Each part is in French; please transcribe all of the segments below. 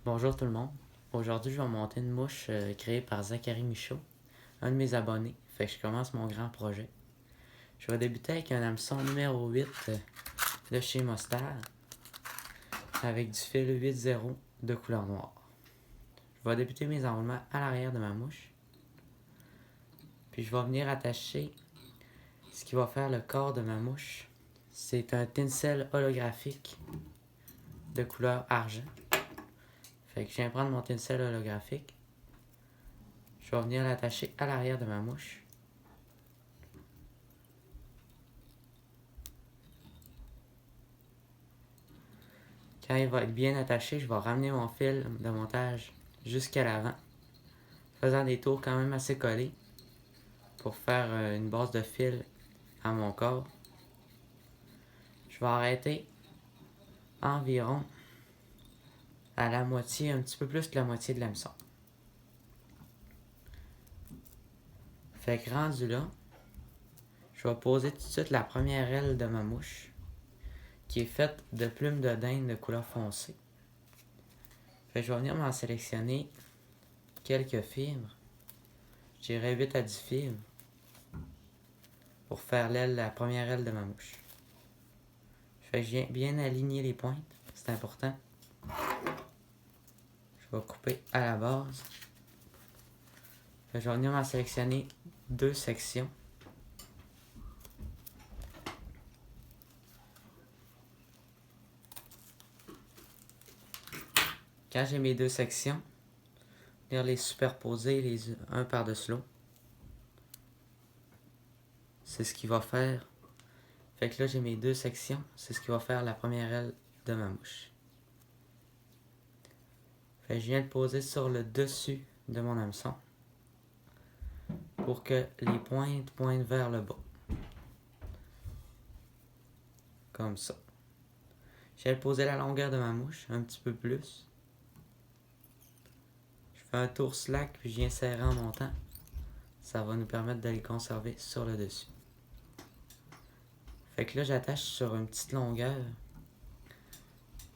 Bonjour tout le monde. Aujourd'hui, je vais monter une mouche créée par Zachary Michaud, un de mes abonnés. Fait que je commence mon grand projet. Je vais débuter avec un hameçon numéro 8 de chez Mostard avec du fil 8-0 de couleur noire. Je vais débuter mes enroulements à l'arrière de ma mouche. Puis je vais venir attacher ce qui va faire le corps de ma mouche. C'est un tinsel holographique de couleur argent. Fait que je viens prendre mon tinsel holographique. Je vais venir l'attacher à l'arrière de ma mouche. Quand il va être bien attaché, je vais ramener mon fil de montage jusqu'à l'avant, faisant des tours quand même assez collés pour faire une base de fil à mon corps. Je vais arrêter environ à la moitié, un petit peu plus que la moitié de l'hameçon. Fait que rendu là, je vais poser tout de suite la première aile de ma mouche, qui est faite de plumes de dinde de couleur foncée. Fait que je vais venir m'en sélectionner quelques fibres. Je dirais 8 à 10 fibres pour faire la première aile de ma mouche. Fait que je viens bien aligner les pointes, c'est important. Je vais couper à la base. Fait que je vais venir m'en sélectionner 2 sections. Quand j'ai mes 2 sections, je vais venir les superposer un par-dessus l'autre. C'est ce qui va faire. Fait que là, j'ai mes 2 sections. C'est ce qui va faire la première aile de ma mouche. Fait que je viens le poser sur le dessus de mon hameçon pour que les pointes pointent vers le bas. Comme ça. Je viens poser la longueur de ma mouche un petit peu plus. Je fais un tour slack puis je viens serrer en montant. Ça va nous permettre de les conserver sur le dessus. Fait que là, j'attache sur une petite longueur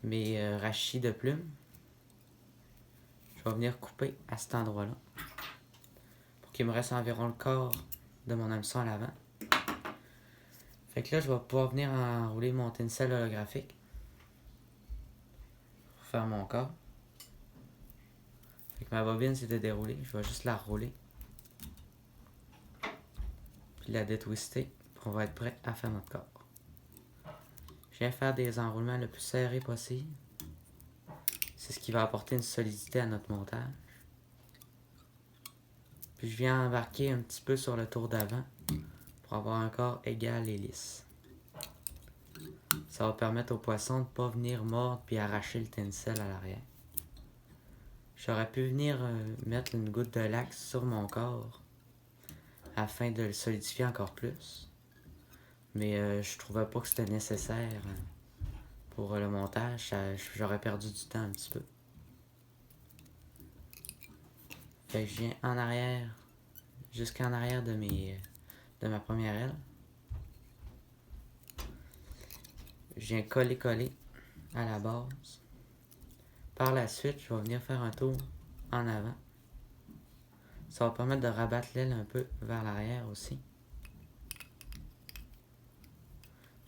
mes rachis de plumes. Je vais venir couper à cet endroit-là pour qu'il me reste environ le quart de mon hameçon à l'avant. Fait que là, je vais pouvoir venir enrouler mon tinsel holographique pour faire mon corps. Fait que ma bobine s'était déroulée. Je vais juste la rouler puis la détwister. On va être prêt à faire notre corps. Je viens faire des enroulements le plus serrés possible. C'est ce qui va apporter une solidité à notre montage. Puis je viens embarquer un petit peu sur le tour d'avant pour avoir un corps égal et lisse. Ça va permettre au poisson de ne pas venir mordre puis arracher le tinsel à l'arrière. J'aurais pu venir mettre une goutte de lac sur mon corps afin de le solidifier encore plus. Mais je trouvais pas que c'était nécessaire pour le montage. J'aurais perdu du temps un petit peu. Fait que je viens en arrière, jusqu'en arrière de ma première aile. Je viens coller à la base. Par la suite, je vais venir faire un tour en avant. Ça va permettre de rabattre l'aile un peu vers l'arrière aussi.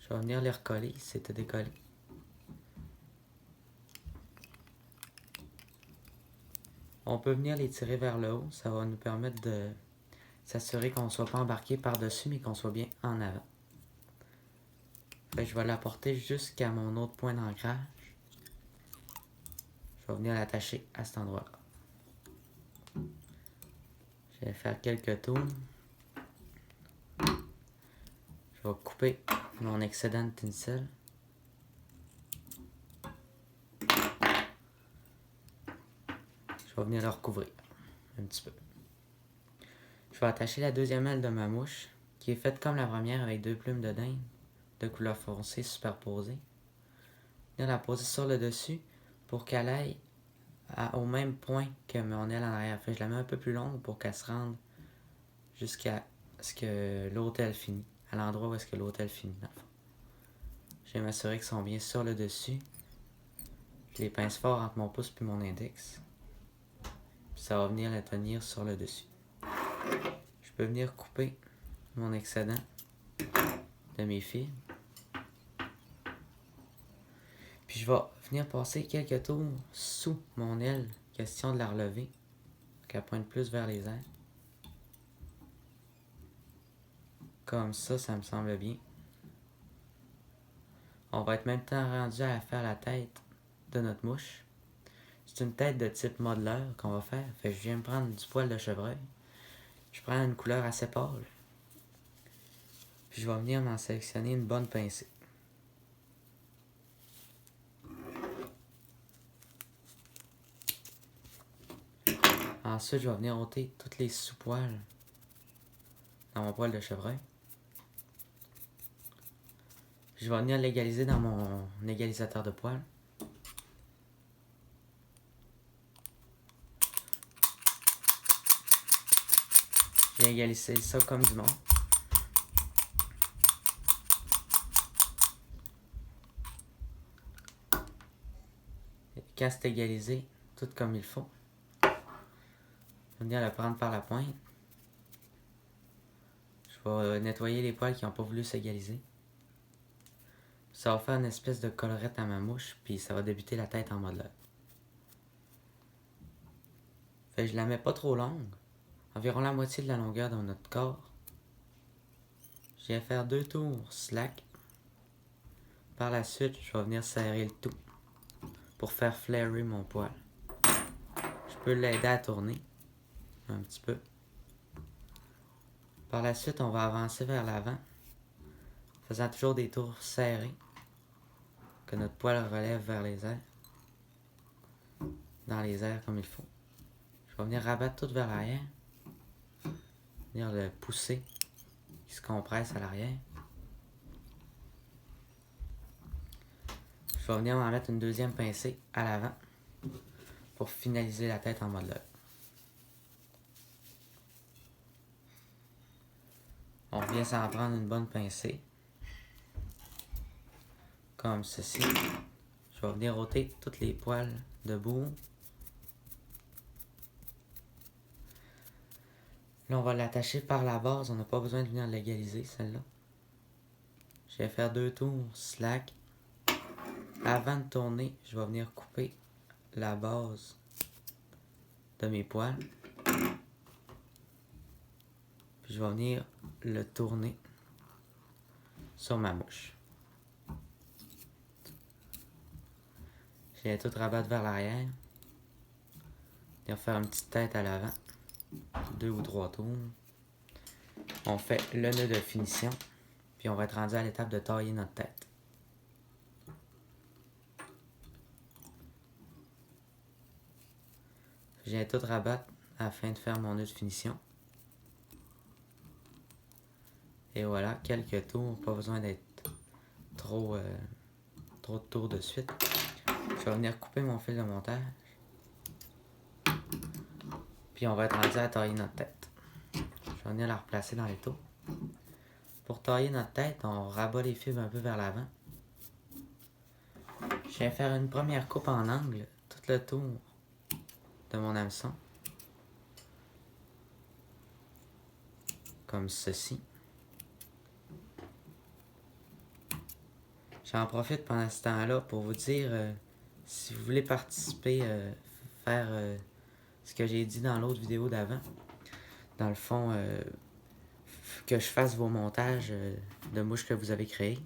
Je vais venir les recoller, c'était décollé. On peut venir les tirer vers le haut, ça va nous permettre de s'assurer qu'on ne soit pas embarqué par-dessus, mais qu'on soit bien en avant. Fait que je vais l'apporter jusqu'à mon autre point d'ancrage. Je vais venir l'attacher à cet endroit-là. Je vais faire quelques tours. Je vais couper mon excédent de tinsel. Je vais venir le recouvrir un petit peu. Je vais attacher la deuxième aile de ma mouche, qui est faite comme la première avec 2 plumes de dinde de couleur foncée superposées. Je vais la poser sur le dessus pour qu'elle aille au même point que mon aile en arrière. Fait que je la mets un peu plus longue pour qu'elle se rende jusqu'à ce que l'autel finit, à l'endroit où est-ce que l'autel finit dans le fond. Je vais m'assurer qu'ils sont bien sur le dessus. les pinces forts entre mon pouce et mon index. Puis ça va venir la tenir sur le dessus. Je peux venir couper mon excédent de mes fils. Puis je vais venir passer quelques tours sous mon aile, question de la relever, qu'elle pointe plus vers les airs. Comme ça me semble bien. On va être même temps rendu à faire la tête de notre mouche. C'est une tête de type modeleur qu'on va faire. Fait que je viens me prendre du poil de chevreuil. Je prends une couleur assez pâle. Puis je vais venir m'en sélectionner une bonne pincée. Ensuite, je vais venir ôter toutes les sous-poils dans mon poil de chevreuil. Je vais venir l'égaliser dans mon égalisateur de poils. Je viens égaliser ça comme du monde. Quand c'est égalisé, tout comme il faut, je vais venir le prendre par la pointe. Je vais nettoyer les poils qui n'ont pas voulu s'égaliser. Ça va faire une espèce de collerette à ma mouche, puis ça va débuter la tête en modeleur. Fait que je la mets pas trop longue, environ la moitié de la longueur de notre corps. Je viens faire 2 tours slack. Par la suite, je vais venir serrer le tout pour faire flairer mon poil. Je peux l'aider à tourner un petit peu. Par la suite, on va avancer vers l'avant, faisant toujours des tours serrés, que notre poil relève vers les airs, dans les airs comme il faut. Je vais venir rabattre tout vers l'arrière, venir le pousser, qui se compresse à l'arrière. Je vais venir en mettre une deuxième pincée à l'avant pour finaliser la tête en modeleur. On vient s'en prendre une bonne pincée, comme ceci. Je vais venir ôter toutes les poils de bout. Là, on va l'attacher par la base. On n'a pas besoin de venir l'égaliser, celle-là. Je vais faire 2 tours slack. Avant de tourner, je vais venir couper la base de mes poils. Puis je vais venir le tourner sur ma mouche. Je viens tout rabattre vers l'arrière. Je vais faire une petite tête à l'avant. 2 ou 3 tours. On fait le nœud de finition. Puis on va être rendu à l'étape de tailler notre tête. Je viens tout rabattre afin de faire mon nœud de finition. Et voilà, quelques tours. Pas besoin d'être trop de tours de suite. Je vais venir couper mon fil de montage. Puis on va être rendu à tailler notre tête. Je vais venir la replacer dans les tours. Pour tailler notre tête, on rabat les fibres un peu vers l'avant. Je viens faire une première coupe en angle, tout le tour de mon hameçon. Comme ceci. J'en profite pendant ce temps-là pour vous dire, si vous voulez participer, faire ce que j'ai dit dans l'autre vidéo d'avant, dans le fond, que je fasse vos montages de mouches que vous avez créés,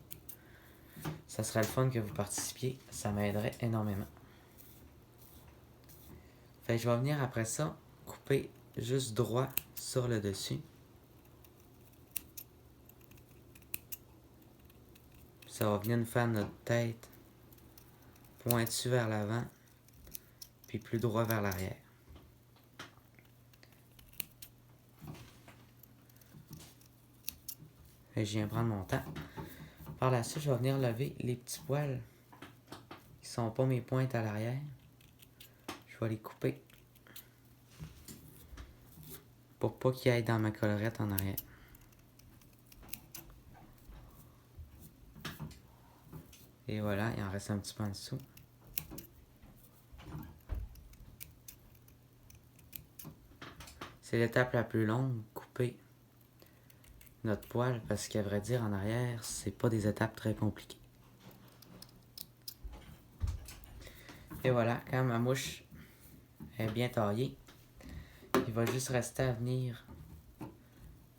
ça serait le fun que vous participiez, ça m'aiderait énormément. Fait que je vais venir après ça couper juste droit sur le dessus. Ça va venir nous faire notre tête pointue vers l'avant, puis plus droit vers l'arrière. Et je viens prendre mon temps. Par la suite, je vais venir lever les petits poils qui sont pas mes pointes à l'arrière. Je vais les couper pour pas qu'ils aillent dans ma collerette en arrière. Et voilà, il en reste un petit peu en dessous. C'est l'étape la plus longue, couper notre poêle, parce qu'à vrai dire, en arrière, c'est pas des étapes très compliquées. Et voilà, quand ma mouche est bien taillée, il va juste rester à venir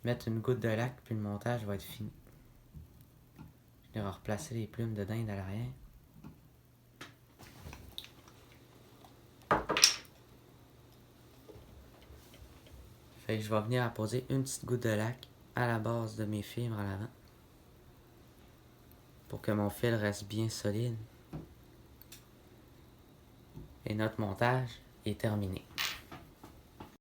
mettre une goutte de laque, puis le montage va être fini. Je vais replacer les plumes de dinde à l'arrière. Fait que je vais venir apposer une petite goutte de laque à la base de mes fibres à l'avant, pour que mon fil reste bien solide. Et notre montage est terminé.